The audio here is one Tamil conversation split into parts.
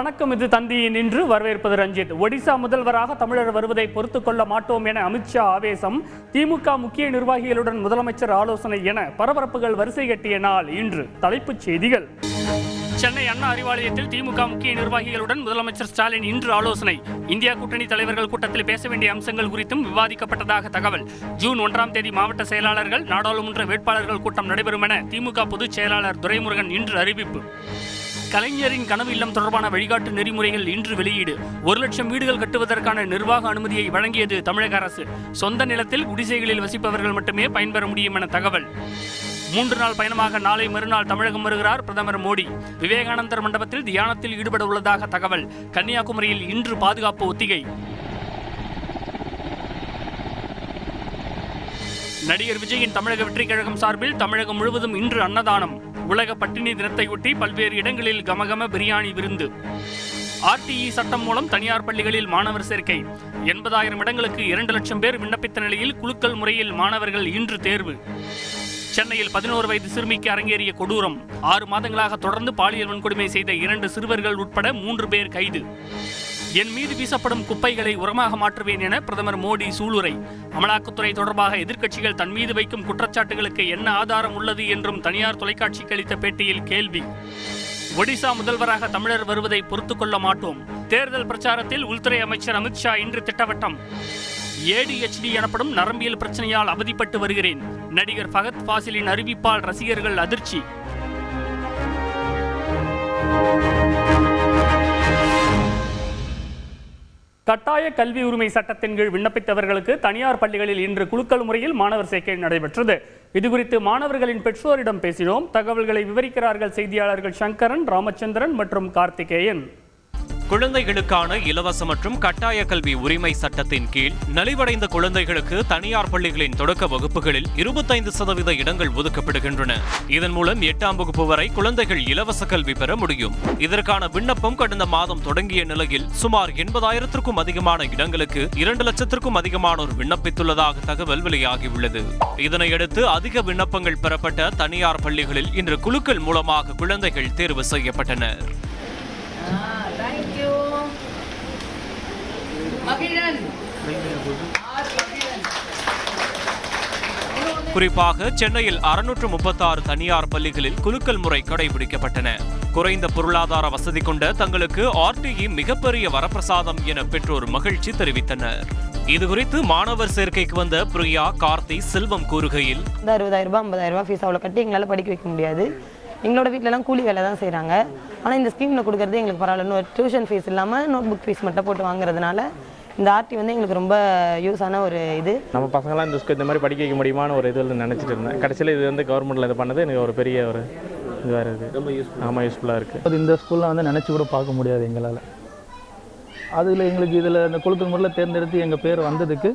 வணக்கம். இது தந்தியின் இன்று. வரவேற்பது ரஞ்சித். ஒடிசா முதல்வராக தமிழர் வருவதை பொறுத்துக் கொள்ள மாட்டோம் என அமித்ஷா ஆவேசம். திமுக முக்கிய நிர்வாகிகளுடன் முதலமைச்சர் ஆலோசனை என பரபரப்புகள் வரிசை கட்டிய நாள் இன்று. தலைப்புச் செய்திகள். சென்னை அண்ணா அறிவாலயத்தில் திமுக முக்கிய நிர்வாகிகளுடன் முதலமைச்சர் ஸ்டாலின் இன்று ஆலோசனை. இந்தியா கூட்டணி தலைவர்கள் கூட்டத்தில் பேச வேண்டிய அம்சங்கள் குறித்தும் விவாதிக்கப்பட்டதாக தகவல். ஜூன் 1ஆம் தேதி மாவட்ட செயலாளர்கள், நாடாளுமன்ற வேட்பாளர்கள் கூட்டம் நடைபெறும் என திமுக பொதுச் செயலாளர் துரைமுருகன் இன்று அறிவிப்பு. கலைஞரின் கனவு இல்லம் தொடர்பான வழிகாட்டு நெறிமுறைகள் இன்று வெளியீடு. 1 லட்சம் வீடுகள் கட்டுவதற்கான நிர்வாக அனுமதியை வழங்கியது தமிழக அரசு. சொந்த நிலத்தில் குடிசைகளில் வசிப்பவர்கள் மட்டுமே பயன்பெற முடியும் என தகவல். 3 நாள் பயணமாக நாளை மறுநாள் தமிழகம் வருகிறார் பிரதமர் மோடி. விவேகானந்தர் மண்டபத்தில் தியானத்தில் ஈடுபட உள்ளதாக தகவல். கன்னியாகுமரியில் இன்று பாதுகாப்பு ஒத்திகை. நடிகர் விஜயின் தமிழக வெற்றி கழகம் சார்பில் தமிழகம் முழுவதும் இன்று அன்னதானம். உலக பட்டினி தினத்தையொட்டி பல்வேறு இடங்களில் கமகம பிரியாணி விருந்து. RTE சட்டம் மூலம் தனியார் பள்ளிகளில் மாணவர் சேர்க்கை. 80,000 இடங்களுக்கு 2 லட்சம் பேர் விண்ணப்பித்த நிலையில் குலுக்கல் முறையில் மாணவர்கள் இன்று தேர்வு. சென்னையில் 11 வயது சிறுமிக்கு அரங்கேறிய கொடூரம். 6 மாதங்களாக தொடர்ந்து பாலியல் வன்கொடுமை செய்த 2 சிறுவர்கள் உட்பட 3 பேர் கைது. என் மீது வீசப்படும் குப்பைகளை உரமாக மாற்றுவேன் என பிரதமர் மோடி சூளுரை. அமலாக்கத்துறை தொடர்பாக எதிர்க்கட்சிகள் தன் மீது வைக்கும் குற்றச்சாட்டுகளுக்கு என்ன ஆதாரம் உள்ளது என்றும் தனியார் தொலைக்காட்சிக்கு அளித்த பேட்டியில் கேள்வி. ஒடிசா முதல்வராக தமிழர் வருவதை பொறுத்துக் கொள்ள மாட்டோம். தேர்தல் பிரச்சாரத்தில் உள்துறை அமைச்சர் அமித்ஷா இன்று திட்டவட்டம். ADHD எனப்படும் நரம்பியல் பிரச்சனையால் அவதிப்பட்டு வருகிறேன். நடிகர் ஃபகத் ஃபாசிலின் அறிவிப்பால் ரசிகர்கள் அதிர்ச்சி. கட்டாய கல்வி உரிமை சட்டத்தின் கீழ் விண்ணப்பித்தவர்களுக்கு தனியார் பள்ளிகளில் இன்று குலுக்கல் முறையில் மாணவர் சேர்க்கை நடைபெற்றது. இதுகுறித்து மாணவர்களின் பெற்றோரிடம் பேசினோம். தகவல்களை விவரிக்கிறார்கள் செய்தியாளர்கள் சங்கரன், ராமச்சந்திரன் மற்றும் கார்த்திகேயன். குழந்தைகளுக்கான இலவச மற்றும் கட்டாய கல்வி உரிமை சட்டத்தின் கீழ் நலிவடைந்த குழந்தைகளுக்கு தனியார் பள்ளிகளின் தொடக்க வகுப்புகளில் 25% இடங்கள் ஒதுக்கப்படுகின்றன. இதன் மூலம் 8ஆம் வகுப்பு வரை குழந்தைகள் இலவச கல்வி பெற முடியும். இதற்கான விண்ணப்பம் கடந்த மாதம் தொடங்கிய நிலையில் சுமார் 80,000க்கும் அதிகமான இடங்களுக்கு 2 லட்சத்திற்கும் அதிகமானோர் விண்ணப்பித்துள்ளதாக தகவல் வெளியாகியுள்ளது. இதனையடுத்து அதிக விண்ணப்பங்கள் பெறப்பட்ட தனியார் பள்ளிகளில் இன்று குலுக்கல் மூலமாக குழந்தைகள் தேர்வு செய்யப்பட்டனர். குறிப்பாக சென்னையில் 636 தனியார் பள்ளிகளில் குலுக்கல் முறை கடைபிடிக்கப்பட்டன. குறைந்த பொருளாதார வசதி கொண்ட தங்களுக்கு RTE மிகப்பெரிய வரப்பிரசாதம் என பெற்றோர் மகிழ்ச்சி தெரிவித்தனர். இதுகுறித்து மாணவர் சேர்க்கைக்கு வந்த பிரியா, கார்த்தி, செல்வம் கூறுகையில், 60,000 ரூபாய் 50,000 ரூபாய் ஃபீஸ் அவ்வளோ கட்டி எங்களால் படிக்க வைக்க முடியாது. எங்களோட வீட்டிலலாம் கூலி வேலை தான் செய்கிறாங்க. ஆனால் இந்த ஸ்கீமில் கொடுக்குறது எங்களுக்கு பரவாயில்ல. இன்னும் டியூஷன் ஃபீஸ் இல்லாமல் நோட் புக் ஃபீஸ் மட்டும் போட்டு வாங்குறதுனால இந்த RTE வந்து எங்களுக்கு ரொம்ப யூஸான ஒரு இது. நம்ம பசங்களாம் இந்த மாதிரி படிக்க வைக்க முடியுமான்னு ஒரு இது நினச்சிட்டு இருந்தேன். கடைசியில் இது வந்து கவர்மெண்ட்டில் இது பண்ணது எனக்கு ஒரு பெரிய ஒரு இதுவாக இருக்குது. ரொம்ப யூஸ்ஃபுல்லாக இருக்குது. அது இந்த ஸ்கூலில் வந்து நினச்சி கூட பார்க்க முடியாது எங்களால். அதில் எங்களுக்கு இதில் இந்த குலுக்கல் முறையில் தேர்ந்தெடுத்து எங்கள் பேர் வந்ததுக்கு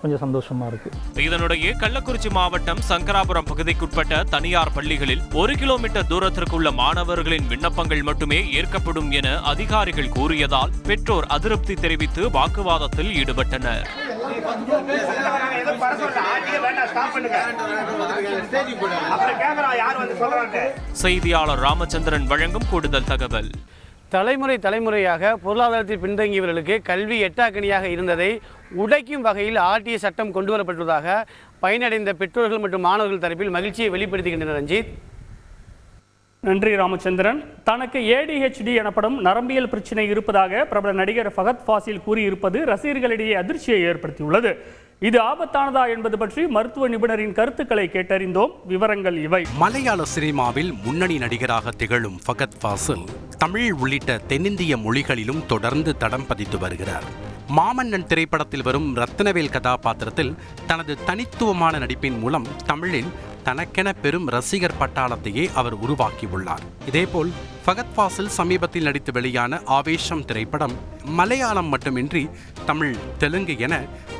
கொஞ்சம் சந்தோஷமா இருக்கு. இதனுடைய கள்ளக்குறிச்சி மாவட்டம் சங்கராபுரம் பகுதிக்குட்பட்ட தனியார் பள்ளிகளில் 1 கிலோமீட்டர் தூரத்திற்குள்ள மாணவர்களின் விண்ணப்பங்கள் மட்டுமே ஏற்கப்படும் என அதிகாரிகள் கூறியதால் பெற்றோர் அதிருப்தி தெரிவித்து வாக்குவாதத்தில் ஈடுபட்டனர். செய்தியாளர் ராமச்சந்திரன் வழங்கும் கூடுதல் தகவல். தலைமுறையாக பொருளாதாரத்தில் பின்தங்கியவர்களுக்கு கல்வி எட்டாக்கணியாக இருந்ததை உடைக்கும் வகையில் RTE சட்டம் கொண்டு வரப்பட்டுள்ளதாக பயனடைந்த பெற்றோர்கள் மற்றும் மாணவர்கள் தரப்பில் மகிழ்ச்சியை வெளிப்படுத்துகின்றனர். ரஞ்சித். நன்றி ராமச்சந்திரன். தனக்கு ADHD எனப்படும் நரம்பியல் பிரச்சனை இருப்பதாக பிரபல நடிகர் ஃபகத் ஃபாசில் கூறியிருப்பது ரசிகர்களிடையே அதிர்ச்சியை ஏற்படுத்தியுள்ளது. இது ஆபத்தானதா என்பது பற்றி மருத்துவ நிபுணரின் கருத்துக்களை கேட்டறிந்தோம். விவரங்கள் இவை. மலையாள சினிமாவில் முன்னணி நடிகராக திகழும் ஃபகத் ஃபாசில் தமிழ் உள்ளிட்ட தென்னிந்திய மொழிகளிலும் தொடர்ந்து தடம் பதித்து வருகிறார். மாமன்னன் திரைப்படத்தில் வரும் ரத்னவேல் கதாபாத்திரத்தில் தனது தனித்துவமான நடிப்பின் மூலம் தமிழில் தனக்கென பெரும் ரசிகர் பட்டாளத்தையே அவர் உருவாக்கியுள்ளார். இதேபோல் ஃபகத் ஃபாசில் சமீபத்தில் நடித்து வெளியான ஆவேசம் திரைப்படம் மலையாளம் மட்டுமின்றி தமிழ், தெலுங்கு என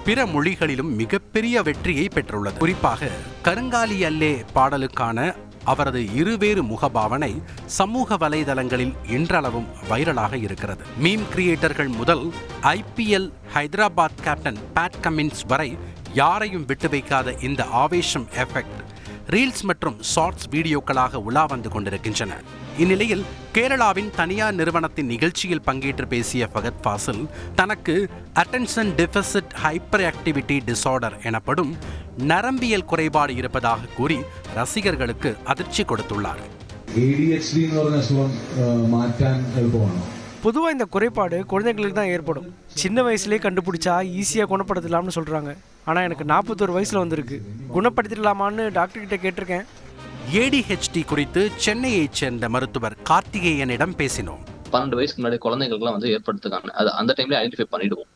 பிற மொழிகளிலும் மிகப்பெரிய வெற்றியை பெற்றுள்ளது. குறிப்பாக கருங்காலி அல்லே பாடலுக்கான அவரது இருவேறு முகபாவனை சமூக வலைதளங்களில் இன்றளவும் வைரலாக இருக்கிறது. மீம் கிரியேட்டர்கள் முதல் IPL Hyderabad captain Pat Cummins வரை யாரையும் விட்டு வைக்காத இந்த ஆவேசம் எஃபெக்ட் ரீல்ஸ் மற்றும் ஷார்ட்ஸ் வீடியோக்களாக உலா வந்து கொண்டிருக்கின்றன. இந்நிலையில் கேரளாவின் தனியார் நிறுவனத்தின் நிகழ்ச்சியில் பங்கேற்று பேசிய ஃபகத் ஃபாசில் தனக்கு attention deficit hyper activity disorder எனப்படும் நரம்பியல் குறைபாடு இருப்பதாக கூறி ரசிகர்களுக்கு அதிர்ச்சி கொடுத்துள்ளார். பொதுவாக இந்த குறைபாடு குழந்தைங்களுக்கு தான் ஏற்படும். சின்ன வயசுலேயே கண்டுபிடிச்சா ஈஸியாக குணப்படுத்தலாம்னு சொல்கிறாங்க. ஆனால் எனக்கு 41 வயசில் வந்திருக்கு. குணப்படுத்திடலாமான்னு டாக்டர்கிட்ட கேட்டிருக்கேன். ADHD குறித்து சென்னையைச் சேர்ந்த மருத்துவர் கார்த்திகேயனிடம் பேசினோம். 12 வயசுக்கு முன்னாடி குழந்தைகளுக்குலாம் வந்து ஏற்படுத்துக்காங்க. அது அந்த டைம்ல ஐடென்டிஃபை பண்ணிடுவோம்.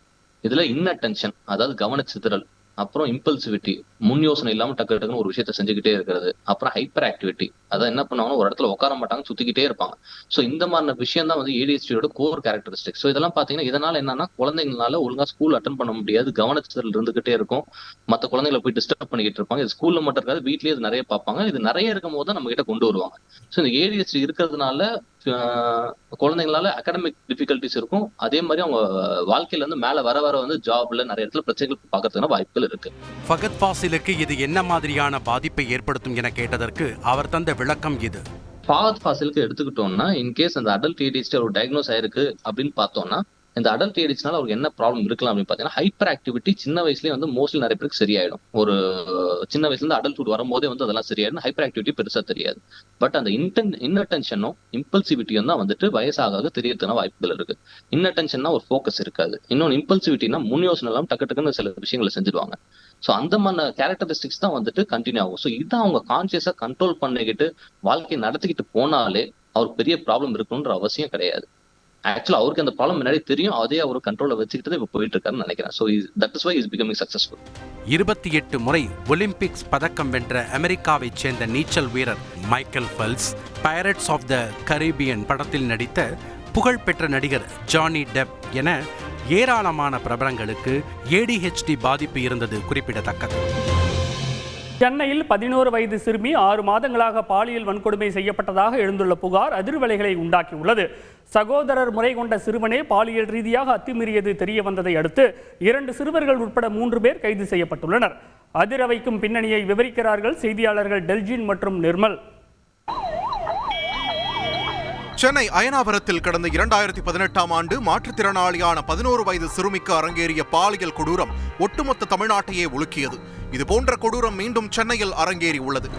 இதுல இன்னட்டென்ஷன், அதாவது கவனச்சிதறல், அப்புறம் இம்பல்சிவிட்டி, முன் யோசனை இல்லாம டக்கு டக்குன்னு ஒரு விஷயத்த செஞ்சுக்கிட்டே இருக்கிறது, அப்புறம் ஹைப்பர் ஆக்டிவிட்டி, அதான் என்ன பண்ணுவாங்கன்னா ஒரு இடத்துல உட்கார மாட்டாங்க, சுத்திக்கிட்டே இருப்பாங்க. ஸோ இந்த மாதிரி விஷயம் தான் வந்து ADHD கோர் கேரக்டரிஸ்டிக். ஸோ இதெல்லாம் பாத்தீங்கன்னா இதனால என்னன்னா குழந்தைங்களால ஒழுங்கா ஸ்கூல் அட்டன் பண்ண முடியாது, கவனச்சிதறல் இருந்துகிட்டே இருக்கும், மற்ற குழந்தைகளை போய் டிஸ்டர்ப் பண்ணிக்கிட்டு இருப்பாங்க. இது ஸ்கூல்ல மட்டும் இருக்காது, வீட்லயே இது நிறைய பார்ப்பாங்க. இது நிறைய இருக்கும் போது தான் நம்ம கிட்ட கொண்டு வருவாங்க. ஸோ இந்த ADHD இருக்கிறதுனால குழந்தைங்களால அகாடமிக் டிஃபிகல்டிஸ் இருக்கும். அதே மாதிரி அவங்க வாழ்க்கையில இருந்து மேல வர வர வந்து ஜாப்ல நிறைய இடத்துல பிரச்சனைகள் பார்க்கறதுக்கான வாய்ப்புகள் இருக்கு. ஃபகத் ஃபாசிலுக்கு இது என்ன மாதிரியான பாதிப்பை ஏற்படுத்தும் என கேட்டதற்கு அவர் தந்த விளக்கம் இது. ஃபகத் ஃபாசிலுக்கு எடுத்துக்கிட்டோம்னா இன்கேஸ் அந்த அடல்ட் ADHD ஒரு டயக்னோஸ் ஆயிருக்கு அப்படின்னு பார்த்தோம்னா இந்த அடல்ட் ஏடிச்னால அவருக்கு என்ன ப்ராப்ளம் இருக்கலாம் அப்படின்னு பார்த்தீங்கன்னா ஹைப்பர் ஆக்டிவிட்டி சின்ன வயசுலேயே வந்து மோஸ்ட்லி நிறைய பேருக்கு சரியாயிடும். ஒரு சின்ன வயசுல இருந்து அடல்ட்ஹுட் வரும்போதே வந்து அதெல்லாம் சரியாயிடும். ஹைப்பர் ஆக்டிவிட்டி பெருசா தெரியாது. பட் அந்த இன்னட்டென்ஷனும் இம்பல்சிவிட்டியும் தான் வந்துட்டு வயசாக தெரியறதுக்கான வாய்ப்புகள் இருக்கு. இன்னட்டென்ஷன்னா ஒரு ஃபோக்கஸ் இருக்காது. இன்னொன்று இம்பல்சிவிட்டினா முன் யோசனை எல்லாம் டக்கு டக்குன்னு சில விஷயங்களை செஞ்சுடுவாங்க. ஸோ அந்த மாதிரி கேரக்டரிஸ்டிக்ஸ் தான் வந்துட்டு கண்டினியூ ஆகும். ஸோ இதை அவங்க கான்சியஸா கண்ட்ரோல் பண்ணிக்கிட்டு வாழ்க்கையை நடத்திக்கிட்டு போனாலே அவருக்கு பெரிய ப்ராப்ளம் இருக்குன்ற அவசியம் கிடையாது. ஆக்சுவலா அவருக்கு அந்த ப்ராப்ளம் முன்னாடி தெரியும், அதே அவர் கண்ட்ரோல வச்சுக்கிட்டு இப்ப போயிட்டு இருக்காருன்னு நினைக்கிறேன். So that is why is becoming successful. 28 முறை ஒலிம்பிக்ஸ் பதக்கம் வென்ற அமெரிக்காவைச் சேர்ந்த நீச்சல் வீரர் Michael Phelps pirates of the Caribbean படத்தில் நடித்த புகழ்பெற்ற நடிகர் ஜானி டெப் என ஏராளமான பிரபலங்களுக்கு ADHD பாதிப்பு இருந்தது குறிப்பிடத்தக்கது. சென்னையில் 11 வயது சிறுமி 6 மாதங்களாக பாலியல் வன்கொடுமை செய்யப்பட்டதாக எழுந்துள்ள புகார் அதிர்வலைகளை உண்டாக்கியுள்ளது. சகோதரர் முறை கொண்ட சிறுவனே பாலியல் ரீதியாக அத்துமீறியது தெரிய வந்ததை அடுத்து 2 சிறுவர்கள் உட்பட 3 பேர் கைது செய்யப்பட்டுள்ளனர். அதிர வைக்கும் பின்னணியை விவரிக்கிறார்கள் செய்தியாளர்கள் டெல்ஜின் மற்றும் நிர்மல். சென்னை அயனாவரத்தில் கடந்த 2018ஆம் ஆண்டு மாற்றுத்திறனாளியான 11 வயது சிறுமிக்கு அரங்கேறிய பாலியல் கொடூரம் ஒட்டுமொத்த தமிழ்நாட்டையே உலுக்கியது. இதுபோன்ற கொடூரம் மீண்டும் சென்னையில் அரங்கேறி உள்ளது.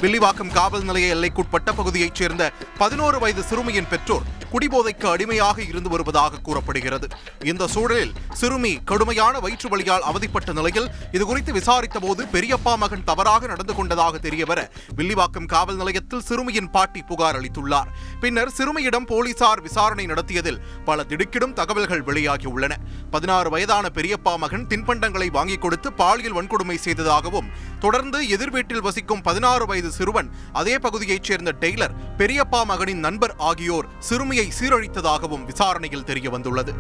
வில்லிவாக்கம் காவல் நிலைய எல்லைக்குட்பட்ட பகுதியைச் சேர்ந்த 11 வயது சிறுமியின் பெற்றோர் குடிபோதைக்கு அடிமையாக இருந்து வருவதாக கூறப்படுகிறது. இந்த சூழலில் சிறுமி கடுமையான வயிற்று வலியால் அவதிப்பட்ட நிலையில் இதுகுறித்து விசாரித்த போது பெரியப்பா மகன் தவறாக நடந்து கொண்டதாக தெரியவர வில்லிவாக்கம் காவல் நிலையத்தில் சிறுமியின் பாட்டி புகார் அளித்துள்ளார். பின்னர் சிறுமியிடம் போலீசார் விசாரணை நடத்தியதில் பல திடுக்கிடும் தகவல்கள் வெளியாகியுள்ளன. 16 வயதான பெரியப்பா மகன் தின்பண்டங்களை வாங்கிக் கொடுத்து பாலியல் வன்கொடுமை செய்ததாகவும், தொடர்ந்து எதிர்வீட்டில் வசிக்கும் 16 வயது சிறுவன் அதே பகுதியைச் சேர்ந்த டெய்லர் பெரியப்பா மகனின் நண்பர் ஆகியோர் சிறுமியை சீரழித்ததாகவும் விசாரணையில் தெரிய வந்துள்ளது.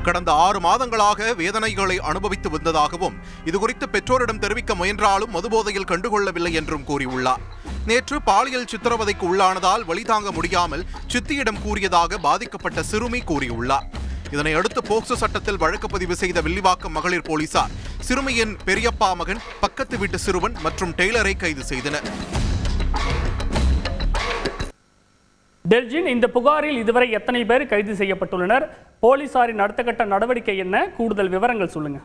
கடந்த 6 மாதங்களாக வேதனைகளை அனுபவித்து வந்ததாகவும், இதுகுறித்து பெற்றோரிடம் தெரிவிக்க முயன்றாலும் மதுபோதையில் கண்டுகொள்ளவில்லை என்றும் கூறியுள்ளார். நேற்று பாலியல் சித்திரவதைக்கு உள்ளானதால் வலி தாங்க முடியாமல் சித்தியிடம் கூறியதாக பாதிக்கப்பட்ட சிறுமி கூறியுள்ளார். இதனை அடுத்து போக்சோ சட்டத்தில் வழக்கு பதிவு செய்த வில்லிவாக்கம் மகளிர் போலீசார் சிறுமியின் பெரியப்பா மகன், பக்கத்து வீட்டு சிறுவன் மற்றும் டெய்லரை கைது செய்தனர். டெல்ஜின், இந்த புகாரில் இதுவரை எத்தனை பேர் கைது செய்யப்பட்டுள்ளனர்? போலீசாரின் அடுத்த கட்ட நடவடிக்கை என்ன? கூடுதல் விவரங்கள் சொல்லுங்க.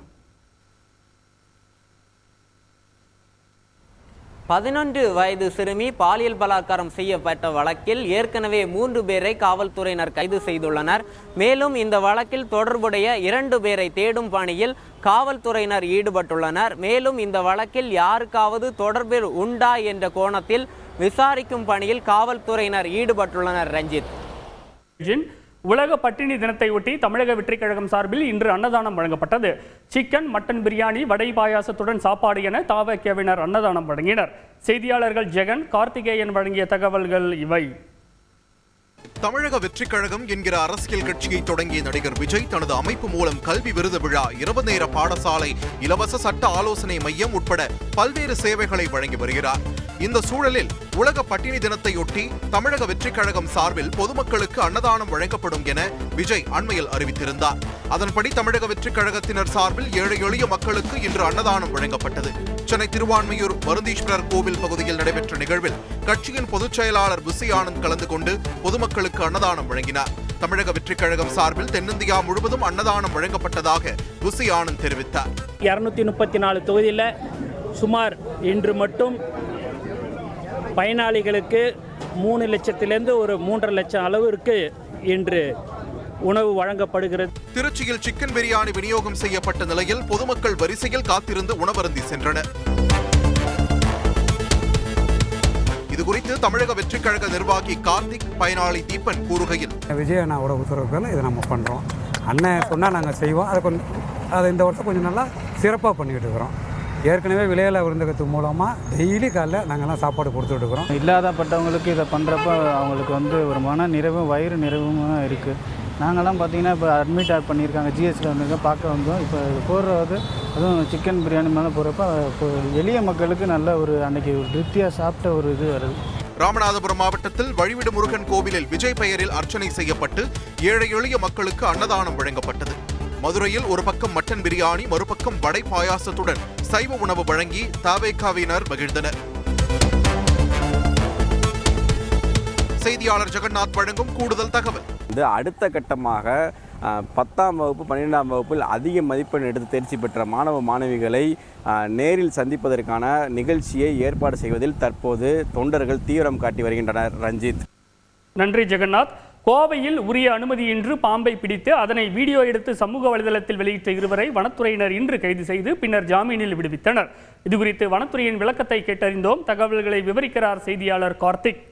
11 வயது சிறுமி பாலியல் பலாத்காரம் செய்யப்பட்ட வழக்கில் ஏற்கனவே 3 பேரை காவல்துறையினர் கைது செய்துள்ளனர். மேலும் இந்த வழக்கில் தொடர்புடைய 2 பேரை தேடும் பணியில் காவல்துறையினர் ஈடுபட்டுள்ளனர். மேலும் இந்த வழக்கில் யாருக்காவது தொடர்பு உண்டா என்ற கோணத்தில் விசாரிக்கும் பணியில் காவல்துறையினர் ஈடுபட்டுள்ளனர். ரஞ்சித், உலக பட்டினி தினத்தை ஒட்டி தமிழக வெற்றி கழகம் சார்பில் இன்று அன்னதானம் வழங்கப்பட்டது. சிக்கன், மட்டன் பிரியாணி, வடை பாயாசத்துடன் சாப்பாடு என தாவகவினர் அன்னதானம் வழங்கினர். செய்தியாளர்கள் ஜெகன், கார்த்திகேயன் வழங்கிய தகவல்கள் இவை. தமிழக வெற்றி கழகம் என்கிற அரசியல் கட்சியை தொடங்கிய நடிகர் விஜய் தனது அமைப்பு மூலம் கல்வி விருது விழா, இரவு நேர பாடசாலை, இலவச சட்ட ஆலோசனை மையம் உட்பட பல்வேறு சேவைகளை வழங்கி வருகிறார். இந்த சூழலில் உலக பட்டினி தினத்தையொட்டி தமிழக வெற்றி கழகம் சார்பில் பொதுமக்களுக்கு அன்னதானம் வழங்கப்படும் என விஜய் அண்மையில் அறிவித்திருந்தார். அதன்படி தமிழக வெற்றிக் கழகத்தினர் சார்பில் ஏழை எளிய மக்களுக்கு இன்று அன்னதானம் வழங்கப்பட்டது. சென்னை திருவான்மியூர் மருந்தீஸ்வரர் கோவில் பகுதியில் நடைபெற்ற நிகழ்வில் கட்சியின் பொதுச் செயலாளர் புசி ஆனந்த் கலந்து கொண்டு பொதுமக்களுக்கு அன்னதானம் வழங்கினார். தமிழக வெற்றிக் கழகம் சார்பில் தென்னிந்தியா முழுவதும் அன்னதானம் வழங்கப்பட்டதாக புசி ஆனந்த் தெரிவித்தார். 234 தொகுதியில் சுமார் இன்று மட்டும் பயனாளிகளுக்கு 3 லட்சத்திலிருந்து ஒரு 3.5 லட்சம் அளவிற்கு இன்று உணவு வழங்கப்படுகிறது. திருச்சியில் சிக்கன் பிரியாணி விநியோகம் செய்யப்பட்ட நிலையில் பொதுமக்கள் வரிசையில் காத்திருந்து உணவருந்தி சென்றனர். இதுகுறித்து தமிழக வெற்றிக் கழக நிர்வாகி கார்த்திக், பயனாளி தீபன் கூறுகையில், விஜய் அண்ணாவோட உத்தரவுக்கான இதை நம்ம பண்ணுறோம். அண்ணன் சொன்னால் நாங்கள் செய்வோம். அதை இந்த வருஷம் கொஞ்சம் நல்லா சிறப்பாக பண்ணிக்கிட்டு இருக்கிறோம். ஏற்கனவே விலையில விருந்தகத்து மூலமாக டெய்லி காலைல நாங்கள்லாம் சாப்பாடு கொடுத்துட்டு இருக்கிறோம். இல்லாதப்பட்டவங்களுக்கு இதை பண்ணுறப்ப அவங்களுக்கு ஒரு மன நிறைவும் வயிறு நிறைவும் இருக்குது. நாங்கள்லாம் பார்த்தீங்கன்னா இப்போ அட்மிட் பண்ணியிருக்காங்க, ஜிஎஸ்டியில் வந்திருக்கோம், பார்க்க வந்தோம். இப்போ போடுறது அதுவும் சிக்கன் பிரியாணி மேலே போடுறப்ப எளிய மக்களுக்கு நல்ல அன்னைக்கு திருப்தியாக சாப்பிட்ட இது வருது. ராமநாதபுரம் மாவட்டத்தில் வழிவிடு முருகன் கோவிலில் விஜய் பெயரில் அர்ச்சனை செய்யப்பட்டு ஏழை எளிய மக்களுக்கு அன்னதானம் வழங்கப்பட்டது. மதுரையில் ஒரு பக்கம் மட்டன் பிரியாணி, மறுபக்கம் வடை பாயாசத்துடன் சைவ உணவு வழங்கி தவேகாவினர் மகிழ்ந்தனர். செய்தியாளர் ஜெகநாத் வழங்கும் கூடுதல் தகவல். அடுத்த கட்டமாக 10ஆம் வகுப்பு 12ஆம் வகுப்பில் அதிக மதிப்பெண் எடுத்து தேர்ச்சி பெற்ற மாணவ மாணவிகளை நேரில் சந்திப்பதற்கான நிகழ்ச்சியை ஏற்பாடு செய்வதில் தற்போது தொண்டர்கள் தீவிரம் காட்டி வருகின்றனர். ரஞ்சித். நன்றி ஜெகநாத். கோவையில் உரிய அனுமதியின்றி பாம்பை பிடித்து அதனை வீடியோ எடுத்து சமூக வலைதளத்தில் வெளியிட்ட இருவரை வனத்துறையினர் இன்று கைது செய்து பின்னர் ஜாமீனில் விடுவித்தனர். இதுகுறித்து வனத்துறையின் விளக்கத்தை கேட்டறிந்தோம். தகவல்களை விவரிக்கிறார் செய்தியாளர் கார்த்திக்.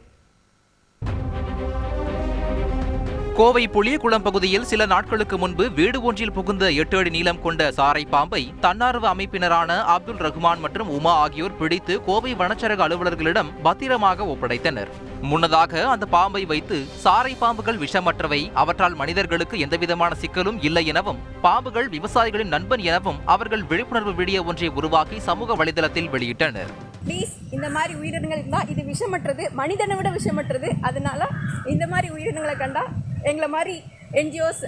கோவை புளியகுளம் பகுதியில் சில நாட்களுக்கு முன்பு வீடு ஒன்றில் புகுந்த 8 அடி நீளம் கொண்ட சாரை பாம்பை தன்னார்வ அமைப்பினரான அப்துல் ரஹ்மான் மற்றும் உமா ஆகியோர் பிடித்து கோவை வனச்சரக அலுவலர்களிடம் பத்திரமாக ஒப்படைத்தனர். முன்னதாக அந்த பாம்பை வைத்து சாரை பாம்புகள் விஷமற்றவை, அவற்றால் மனிதர்களுக்கு எந்தவிதமான சிக்கலும் இல்லை எனவும், பாம்புகள் விவசாயிகளின் நண்பன் எனவும் அவர்கள் விழிப்புணர்வு வீடியோ ஒன்றை உருவாக்கி சமூக வலைதளத்தில் வெளியிட்டனர். ப்ளீஸ், இந்த மாதிரி உயிரினங்கள் இருந்தால் இது விஷமற்றது, மனிதனை விட விஷமற்றது. அதனால இந்த மாதிரி உயிரினங்களை கண்டா எங்களை மாதிரி என்ஜிஓஸ்,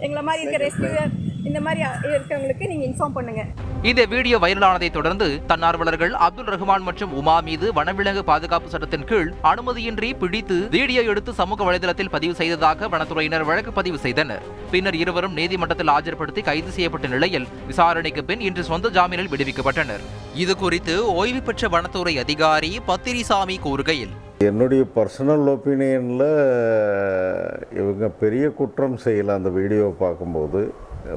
எங்களை மாதிரி இருக்க ரெஸ்கியூவர், இந்த மாதிரி இருக்கவங்களுக்கு நீங்க இன்ஃபார்ம் பண்ணுங்க. இந்த வீடியோ வைரலானதை தொடர்ந்து தன்னார்வலர்கள் அப்துல் ரஹ்மான் மற்றும் உமா மீது வனவிலங்கு பாதுகாப்பு சட்டத்தின் கீழ் அனுமதியின்றி பிடித்து வீடியோ எடுத்து சமூக வலைதளத்தில் பதிவு செய்ததாக வனத்துறையினர் வழக்கு பதிவு செய்தனர். பின்னர் இருவரும் நீதிமன்றத்தில் ஆஜர்படுத்தி கைது செய்யப்பட்ட நிலையில் விசாரணைக்கு பின் இன்று சொந்த ஜாமீனில் விடுவிக்கப்பட்டனர். இது குறித்து ஓய்வு பெற்ற வனத்துறை அதிகாரி பத்திரிசாமி கூறுகையில், என்னுடைய பர்சனல் ஒப்பீனியனில் இவங்க பெரிய குற்றம் செய்யலை. அந்த வீடியோவை பார்க்கும்போது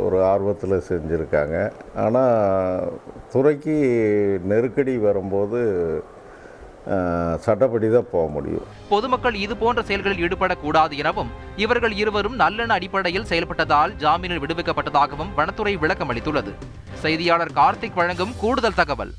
ஒரு ஆர்வத்தில் செஞ்சுருக்காங்க. ஆனால் துறைக்கு நெருக்கடி வரும்போது சட்டப்படி தான் போக முடியும். பொதுமக்கள் இதுபோன்ற செயல்களில் ஈடுபடக்கூடாது எனவும், இவர்கள் இருவரும் நல்லெண்ண அடிப்படையில் செயல்பட்டதால் ஜாமீனில் விடுவிக்கப்பட்டதாகவும் வனத்துறை விளக்கம் அளித்துள்ளது. செய்தியாளர் கார்த்திக் வழங்கும் கூடுதல் தகவல்.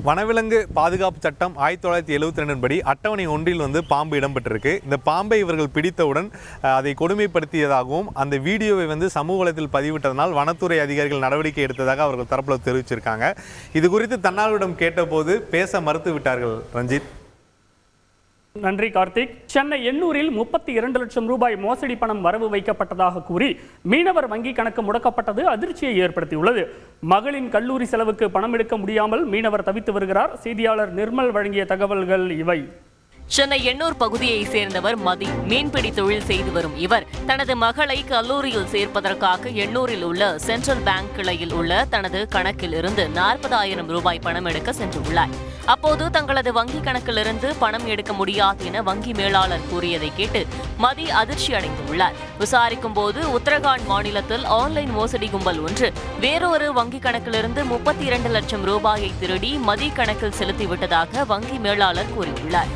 வனவிலங்கு பாதுகாப்பு சட்டம் 1972 படி அட்டவணை 1 பாம்பு இடம்பெற்றிருக்கு. இந்த பாம்பை இவர்கள் பிடித்தவுடன் அதை கொடுமைப்படுத்தியதாகவும் அந்த வீடியோவை சமூக வலைத்தில் பதிவிட்டதனால் வனத்துறை அதிகாரிகள் நடவடிக்கை எடுத்ததாக அவர்கள் தரப்பில் தெரிவிச்சிருக்காங்க. இது குறித்து தன்னார்வலிடம் கேட்டபோது பேச மறுத்து விட்டார்கள். ரஞ்சித். நன்றி கார்த்திக். சென்னை எண்ணூரில் 32 லட்சம் ரூபாய் மோசடி பணம் வரவு வைக்கப்பட்டதாக கூறி மீனவர் வங்கி கணக்கு முடக்கப்பட்டது அதிர்ச்சியை ஏற்படுத்தியுள்ளது. மகளின் கல்லூரி செலவுக்கு பணம் எடுக்க முடியாமல் மீனவர் தவித்து வருகிறார். செய்தியாளர் நிர்மல் வழங்கிய தகவல்கள் இவை. சென்னை எண்ணூர் பகுதியை சேர்ந்தவர் மதி. மீன்பிடி தொழில் செய்து வரும் இவர் தனது மகளை கல்லூரியில் சேர்ப்பதற்காக எண்ணூரில் உள்ள சென்ட்ரல் பேங்க் கிளையில் உள்ள தனது கணக்கில் இருந்து 40,000 ரூபாய் பணம் எடுக்க சென்றுள்ளார். அப்போது தங்களது வங்கி கணக்கிலிருந்து பணம் எடுக்க முடியாது என வங்கி மேலாளர் கூறியதை கேட்டு மதி அதிர்ச்சி அடைந்துள்ளார். விசாரிக்கும் போது உத்தரகாண்ட் மாநிலத்தில் ஆன்லைன் மோசடி கும்பல் ஒன்று வேறொரு வங்கி கணக்கிலிருந்து 32 லட்சம் ரூபாயை திருடி மதி கணக்கில் செலுத்திவிட்டதாக வங்கி மேலாளர் கூறியுள்ளார்.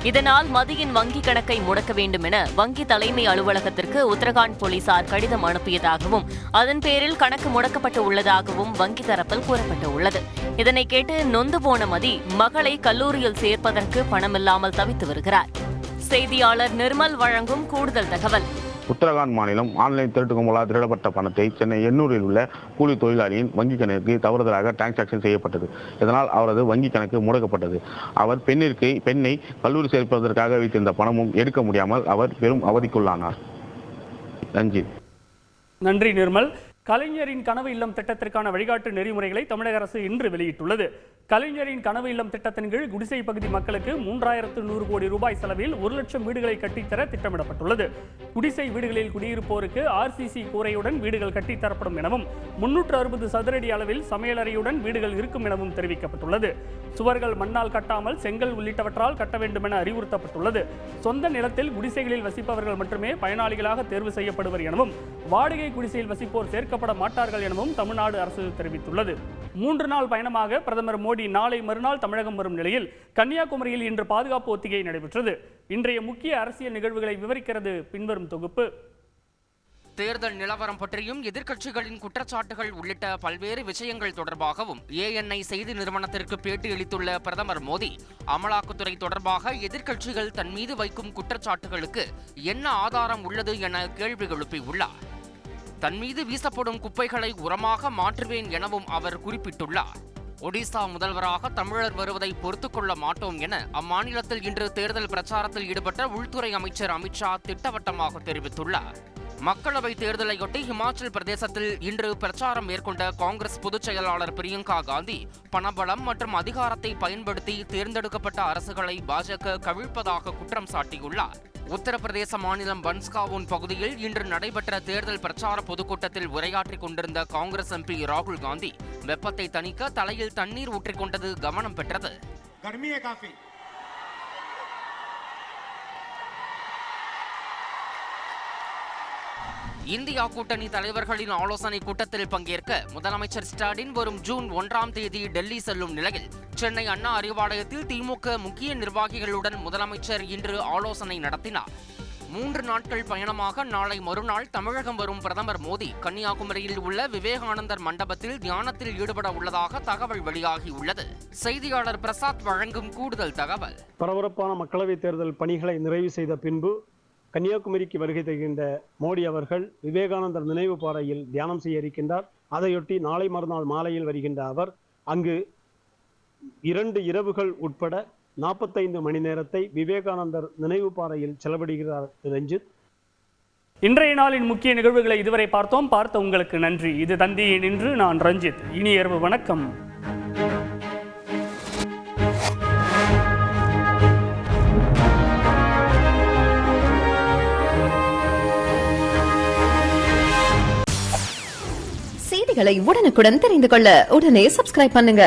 இதனால் மதியின் வங்கி கணக்கை முடக்க வேண்டும் என வங்கி தலைமை அலுவலகத்திற்கு உத்தரகாண்ட் போலீசார் கடிதம் அனுப்பியதாகவும், அதன் பேரில் கணக்கு முடக்கப்பட்டு உள்ளதாகவும் வங்கி தரப்பில் கூறப்பட்டுள்ளது. இதனை கேட்டு நொந்து போன மதி மகளை கல்லூரியில் சேர்ப்பதற்கு பணமில்லாமல் தவித்து வருகிறார். செய்தியாளர் நிர்மல் வழங்கும் கூடுதல் தகவல். உத்தரகாண்ட் மாநிலம் ஆன்லைன் திருட்டு கும்பலால் திருடப்பட்ட பணத்தை சென்னை எண்ணூரில் உள்ள கூலி தொழிலாளியின் வங்கி கணக்கு தவறுதலாக டிரான்சாக்ஷன் செய்யப்பட்டது. இதனால் அவரது வங்கி கணக்கு முடக்கப்பட்டது. அவர் பெண்ணை கல்லூரி சேர்ப்பதற்காக வைத்திருந்த பணமும் எடுக்க முடியாமல் அவர் பெரும் அவதிக்குள்ளானார். ரஞ்சித். நன்றி நிர்மல். கலைஞரின் கனவு இல்லம் திட்டத்திற்கான வழிகாட்டு நெறிமுறைகளை தமிழக அரசு இன்று வெளியிட்டுள்ளது. கலைஞரின் கனவு இல்லம் திட்டத்தின் கீழ் குடிசை பகுதி மக்களுக்கு 3100 கோடி ரூபாய் செலவில் 1 லட்சம் வீடுகளை கட்டித்தர திட்டமிடப்பட்டுள்ளது. குடிசை வீடுகளில் குடியிருப்போருக்கு RCC கூரையுடன் வீடுகள் கட்டித்தரப்படும் எனவும் 360 சதுரடி அளவில் சமையலறையுடன் வீடுகள் இருக்கும் எனவும் தெரிவிக்கப்பட்டுள்ளது. சுவர்கள் மண்ணால் கட்டாமல் செங்கல் உள்ளிட்டவற்றால் கட்ட வேண்டும் என அறிவுறுத்தப்பட்டுள்ளது. சொந்த நிலத்தில் குடிசைகளில் வசிப்பவர்கள் மட்டுமே பயனாளிகளாக தேர்வு செய்யப்படுவர் எனவும் வாடகை குடிசையில் வசிப்போர் சேர்க்கப்பட மாட்டார்கள் எனவும் தமிழ்நாடு அரசு தெரிவித்துள்ளது. 3 நாள் பயணமாக பிரதமர் மோடி நாளை மறுநாள் தமிழகம் வரும் நிலையில் கன்னியாகுமரியில் இன்று பாதுகாப்பு ஒத்திகை நடைபெற்றது. இன்றைய முக்கிய அரசியல் நிகழ்வுகளை விவரிக்கிறது பின்வரும் தொகுப்பு. தேர்தல் நிலவரம் பற்றியும் எதிர்க்கட்சிகளின் குற்றச்சாட்டுகள் உள்ளிட்ட பல்வேறு விஷயங்கள் தொடர்பாகவும் ANI செய்தி நிறுவனத்திற்கு பேட்டியளித்துள்ள பிரதமர் மோடி, அமலாக்கத்துறை தொடர்பாக எதிர்க்கட்சிகள் தன் மீது வைக்கும் குற்றச்சாட்டுகளுக்கு என்ன ஆதாரம் உள்ளது என கேள்வி எழுப்பியுள்ளார். தன் மீது வீசப்படும் குப்பைகளை உரமாக மாற்றுவேன் எனவும் அவர் குறிப்பிட்டுள்ளார். ஒடிசா முதல்வராக தமிழர் வருவதை பொறுத்துக் கொள்ள மாட்டோம் என அம்மாநிலத்தில் இன்று தேர்தல் பிரச்சாரத்தில் ஈடுபட்ட உள்துறை அமைச்சர் அமித்ஷா திட்டவட்டமாக தெரிவித்துள்ளார். மக்களவைத் தேர்தலையொட்டி ஹிமாச்சல் பிரதேசத்தில் இன்று பிரச்சாரம் மேற்கொண்ட காங்கிரஸ் பொதுச் செயலாளர் பிரியங்கா காந்தி, பணபலம் மற்றும் அதிகாரத்தை பயன்படுத்தி தேர்ந்தெடுக்கப்பட்ட அரசுகளை பாஜக கவிழ்ப்பதாக குற்றம் சாட்டியுள்ளார். உத்தரப்பிரதேச மாநிலம் பன்ஸ்காவுன் பகுதியில் இன்று நடைபெற்ற தேர்தல் பிரச்சார பொதுக்கூட்டத்தில் உரையாற்றிக் கொண்டிருந்த காங்கிரஸ் MP ராகுல் காந்தி வெப்பத்தை தணிக்க தலையில் தண்ணீர் ஊற்றிக்கொண்டது கவனம் பெற்றது. இந்தியா கூட்டணி தலைவர்களின் ஆலோசனை கூட்டத்தில் பங்கேற்க முதலமைச்சர் ஸ்டாலின் வரும் ஜூன் 1ஆம் தேதி டெல்லி செல்லும் நிலையில் சென்னை அண்ணா அறிவாலயத்தில் திமுக முக்கிய நிர்வாகிகளுடன் முதலமைச்சர் இன்று ஆலோசனை நடத்தினார். 3 நாட்கள் பயணமாக நாளை மறுநாள் தமிழகம் வரும் பிரதமர் மோடி கன்னியாகுமரியில் உள்ள விவேகானந்தர் மண்டபத்தில் தியானத்தில் ஈடுபட உள்ளதாக தகவல் வெளியாகியுள்ளது. செய்தியாளர் பிரசாத் வழங்கும் கூடுதல் தகவல். பரபரப்பான மக்களவைத் தேர்தல் பணிகளை நிறைவு செய்த பின்பு கன்னியாகுமரிக்கு வருகை தருகின்ற மோடி அவர்கள் விவேகானந்தர் நினைவு பாறையில் தியானம் செய்ய இருக்கின்றார். அதையொட்டி நாளை மறுநாள் மாலையில் வருகின்ற அவர் அங்கு 2 இரவுகள் உட்பட 45 மணி நேரத்தை விவேகானந்தர் நினைவு பாறையில் செலவிடுகிறார். ரஞ்சித், இன்றைய நாளின் முக்கிய நிகழ்வுகளை இதுவரை பார்த்தோம். பார்த்த உங்களுக்கு நன்றி. இது தந்தியின் இன்று. நான் ரஞ்சித். இனி இரவு வணக்கம். செய்திகளை உடனுக்குடன் தெரிந்து கொள்ள உடனே சப்ஸ்கிரைப் பண்ணுங்க.